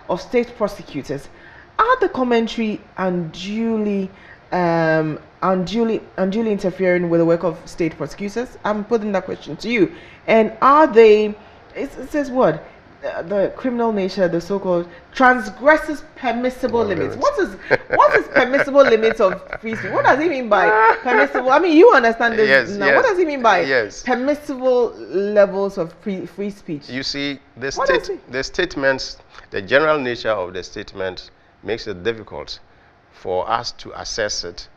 of state prosecutors. Are the commentary unduly interfering with the work of state prosecutors? I'm putting that question to you. And are they? It says what? The criminal nature, the so-called, transgresses permissible limits. What is permissible limits of free speech? What does he mean by permissible? I mean, you understand this now. Yes. What does he mean by permissible levels of free speech? You see, the statements, the general nature of the statement makes it difficult for us to assess it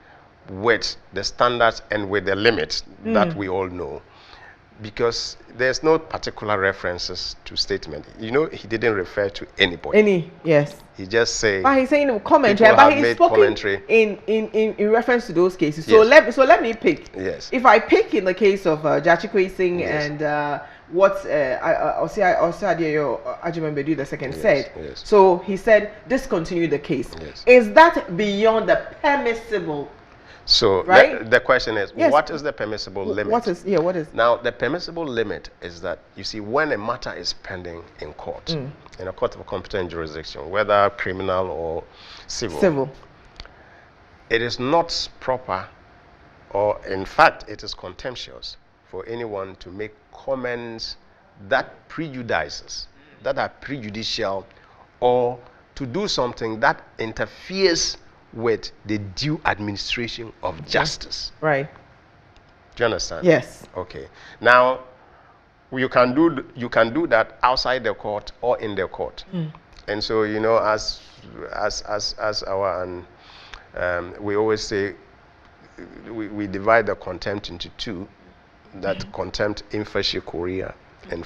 with the standards and with the limits that we all know, because there's no particular references to statement. You know, he didn't refer to anybody. Yes. He just said. But he's saying commentary. But he's spoken in reference to those cases. So let me pick. Yes. If I pick in the case of GYAKYE QUAYSON and what Osadiyo Ajimembedu II said. Yes. So he said discontinue the case. Yes. Is that beyond the permissible? So right? the question is, what is the permissible limit? What is Now, the permissible limit is that, you see, when a matter is pending in court, in a court of competent jurisdiction, whether criminal or civil, it is not proper, or in fact, it is contemptuous for anyone to make comments that are prejudicial, or to do something that interferes with the due administration of justice. Right. Do you understand? Yes. Okay. Now, you can do that outside the court or in the court. And so, you know, as our we always say, we divide the contempt into two. That contempt in facie curia and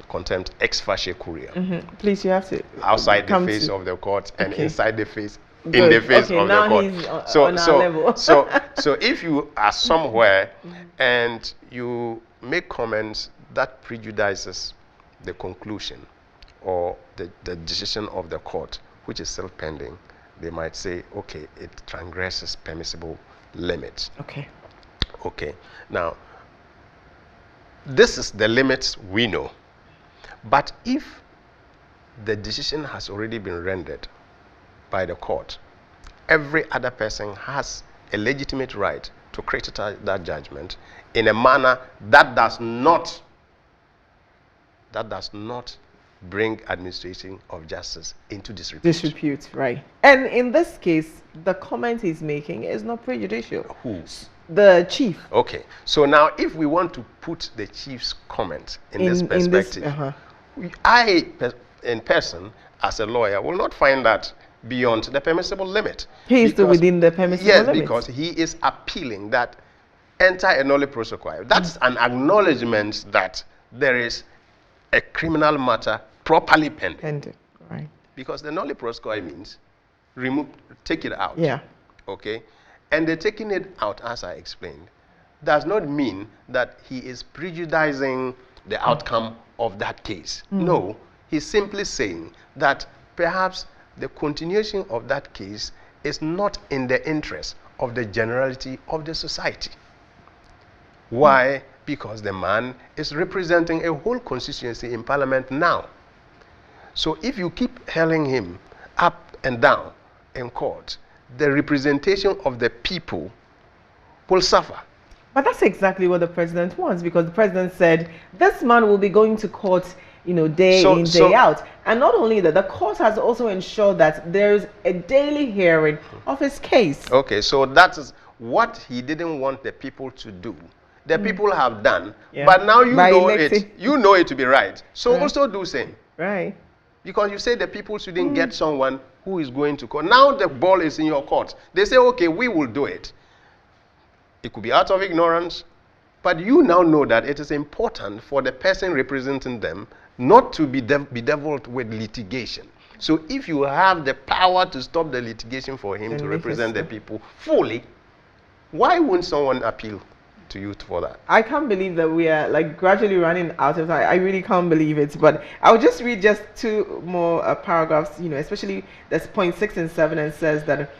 contempt ex facie curia. Please, you have to outside the face of the court and inside the face. Good. In the face of now the court. He's on our level. so if you are somewhere and you make comments that prejudices the conclusion or the decision of the court, which is still pending, they might say, okay, it transgresses permissible limits. Okay. Now, this is the limits we know. But if the decision has already been rendered by the court, every other person has a legitimate right to criticize that judgment in a manner that does not bring administration of justice into disrepute. Right. And in this case, the comment he's making is not prejudicial. Who? The chief. Okay. So now, if we want to put the chief's comment in this perspective, I, in person, as a lawyer, will not find that beyond the permissible limit. He is still within the permissible limit. Yes, because he is appealing that enter a nolle prosequi. That's an acknowledgement that there is a criminal matter properly pending. Right. Because the nolle prosequi means take it out. Yeah. Okay? And the taking it out, as I explained, does not mean that he is prejudicing the outcome of that case. No, he's simply saying that perhaps the continuation of that case is not in the interest of the generality of the society. Why? Because the man is representing a whole constituency in parliament now. So if you keep hurling him up and down in court, the representation of the people will suffer. But that's exactly what the president wants, because the president said this man will be going to court, you know, day in, day out. And not only that, the court has also ensured that there's a daily hearing of his case. Okay, so that is what he didn't want the people to do. The people have done, but now you know it. You know it to be right. So also do same. Right. Because you say the people shouldn't get someone who is going to court. Now the ball is in your court. They say, okay, we will do it. It could be out of ignorance, but you now know that it is important for the person representing them not to be bedeviled with litigation. So if you have the power to stop the litigation for him to represent the people fully, why won't someone appeal? to you for that. I can't believe that we are like gradually running out of time. I really can't believe it. But I'll just read just two more paragraphs, especially that's point 6 and 7, and says that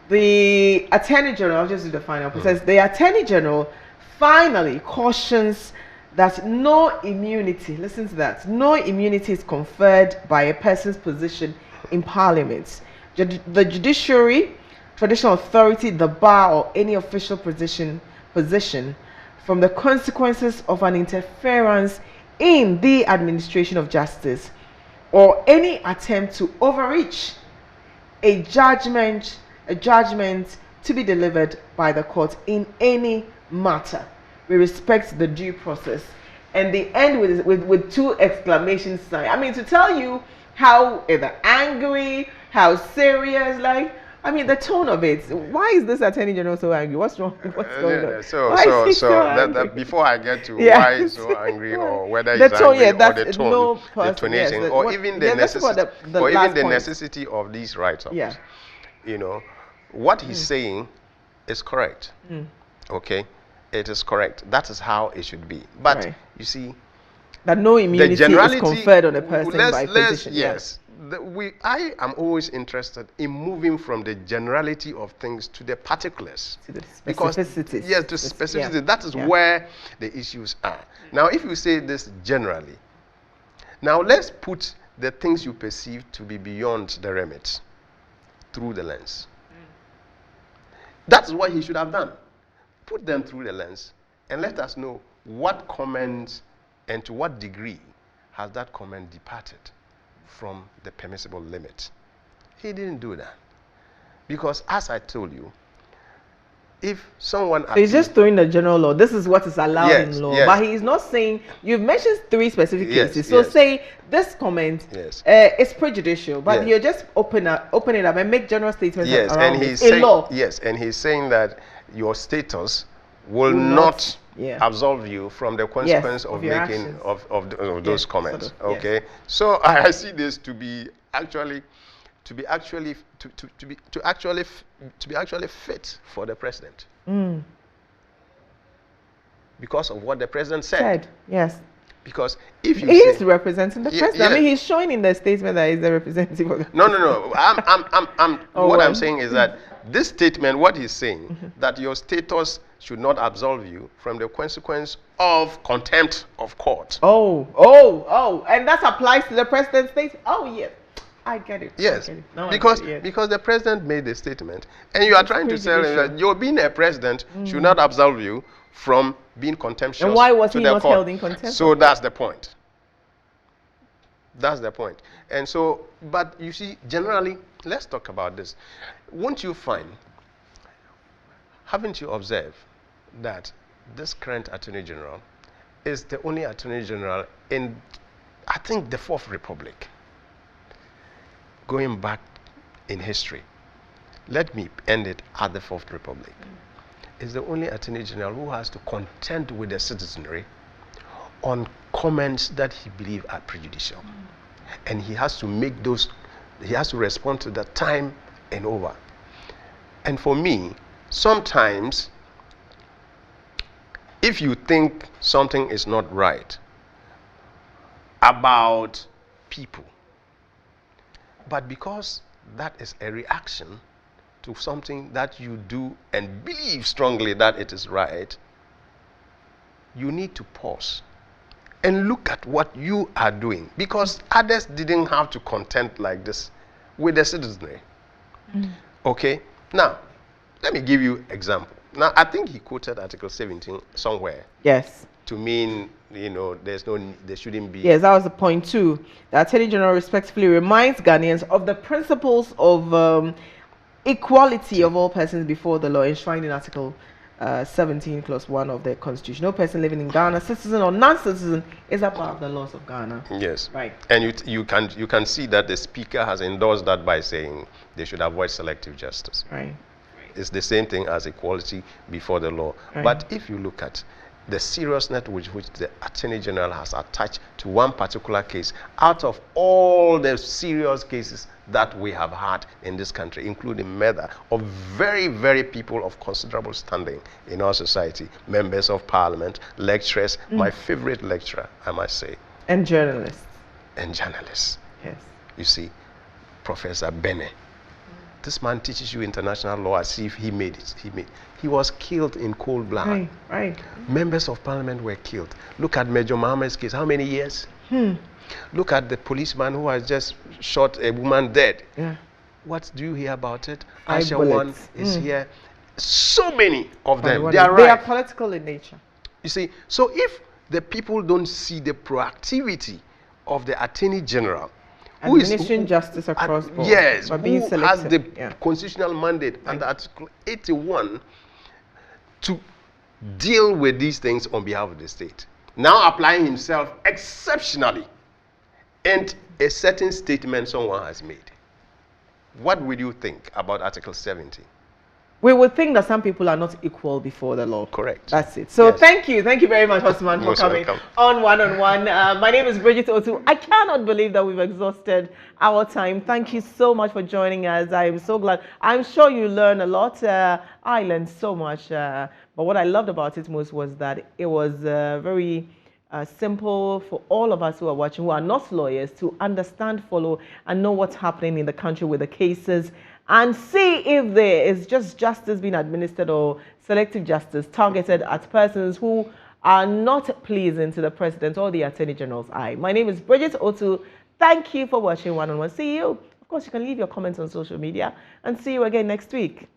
the Attorney General, I'll just do the final, it says the Attorney General finally cautions that no immunity, listen to that, no immunity is conferred by a person's position in Parliament. The judiciary, traditional authority, the bar, or any official position from the consequences of an interference in the administration of justice or any attempt to overreach a judgment to be delivered by the court in any matter. We respect the due process. And they end with 2 exclamation signs. I mean, to tell you how either angry, how serious, the tone of it. Why is this Attorney General so angry? What's wrong? What's going on? So before I get to why he's so angry or whether he's angry or the tone, the tonation, or even the necessity of these write-ups. Yeah. What he's saying is correct. Okay, it is correct. That is how it should be. But you see, that no immunity is conferred on a person by position. Yes. I am always interested in moving from the generality of things to the particulars. To the specificities. Yes, to specificity. Yeah. That is where the issues are. Now, if you say this generally, now let's put the things you perceive to be beyond the remit through the lens. That's what he should have done. Put them through the lens and let us know what comments and to what degree has that comment departed from the permissible limit. He didn't do that. Because as I told you, if someone... So he's just throwing the general law. This is what is allowed in law. But he is not saying... You've mentioned 3 specific cases. So say this comment is prejudicial, but you're just open it up and make general statements around law. Yes, and he's saying that your status will not absolve you from the consequence of making of those comments. Okay, so I see this to be actually fit for the president because of what the president said. Yes. Because if you he's representing the president, I mean, he's showing in the statement that he's the representative of the president. No. I'm saying is that this statement, what he's saying, that your status should not absolve you from the consequence of contempt of court. And that applies to the president's statement. Yes. I get it. Yes, because the president made the statement, and you are trying to tell him that your being a president should not absolve you from being contemptuous. And why was he not held in contempt? So that's the point. That's the point. And so, but you see, generally, let's talk about this. Won't you find, haven't you observed that this current Attorney General is the only Attorney General in, I think, the 4th Republic? Going back in history, let me end it at the 4th Republic. Is the only Attorney General who has to contend with the citizenry on comments that he believes are prejudicial. And he has to make those, he has to respond to that time and over. And for me, sometimes, if you think something is not right about people, but because that is a reaction to something that you do and believe strongly that it is right, you need to pause and look at what you are doing, because others didn't have to contend like this with the citizenry. Okay? Now, let me give you example. Now, I think he quoted Article 17 somewhere. Yes. To mean, there shouldn't be... Yes, that was the point 2. The Attorney General respectfully reminds Ghanaians of the principles of equality of all persons before the law enshrined in Article 17, Clause 1 of the Constitution. No person living in Ghana, citizen or non-citizen, is above the laws of Ghana. Yes. Right. And you can see that the Speaker has endorsed that by saying they should avoid selective justice. Right. It's the same thing as equality before the law. Right. But if you look at the seriousness with which the Attorney General has attached to one particular case out of all the serious cases that we have had in this country, including murder of very, very people of considerable standing in our society, members of parliament, lecturers, my favorite lecturer, I must say. And journalists. And journalists. Yes. You see, Professor Bene. This man teaches you international law as if he made it. He was killed in cold blood. Right, right. Members of parliament were killed. Look at Major Mohammed's case. How many years? Look at the policeman who has just shot a woman dead. Yeah. What do you hear about it? 5 Asha One bullets. is here. So many of them. They They are are right. political in nature. You see, so if the people don't see the proactivity of the Attorney General, Administering justice across board. yes, But being who has the selective. constitutional mandate under Article 81 to deal with these things on behalf of the state, now applying himself exceptionally, and a certain statement someone has made. What would you think about Article 70? We would think that some people are not equal before the law. Correct. That's it. So Yes. thank you very much, Osman, for Most coming welcome. on One. My name is Bridget Otu. I cannot believe that we've exhausted our time. Thank you so much for joining us. I'm so glad. I'm sure you learned a lot. I learned so much. But what I loved about it most was that it was very simple for all of us who are watching, who are not lawyers, to understand, follow, and know what's happening in the country with the cases, and see if there is just justice being administered or selective justice targeted at persons who are not pleasing to the president or the Attorney General's eye. My name is Bridget Otu. Thank you for watching One. See you. Of course, you can leave your comments on social media, and see you again next week.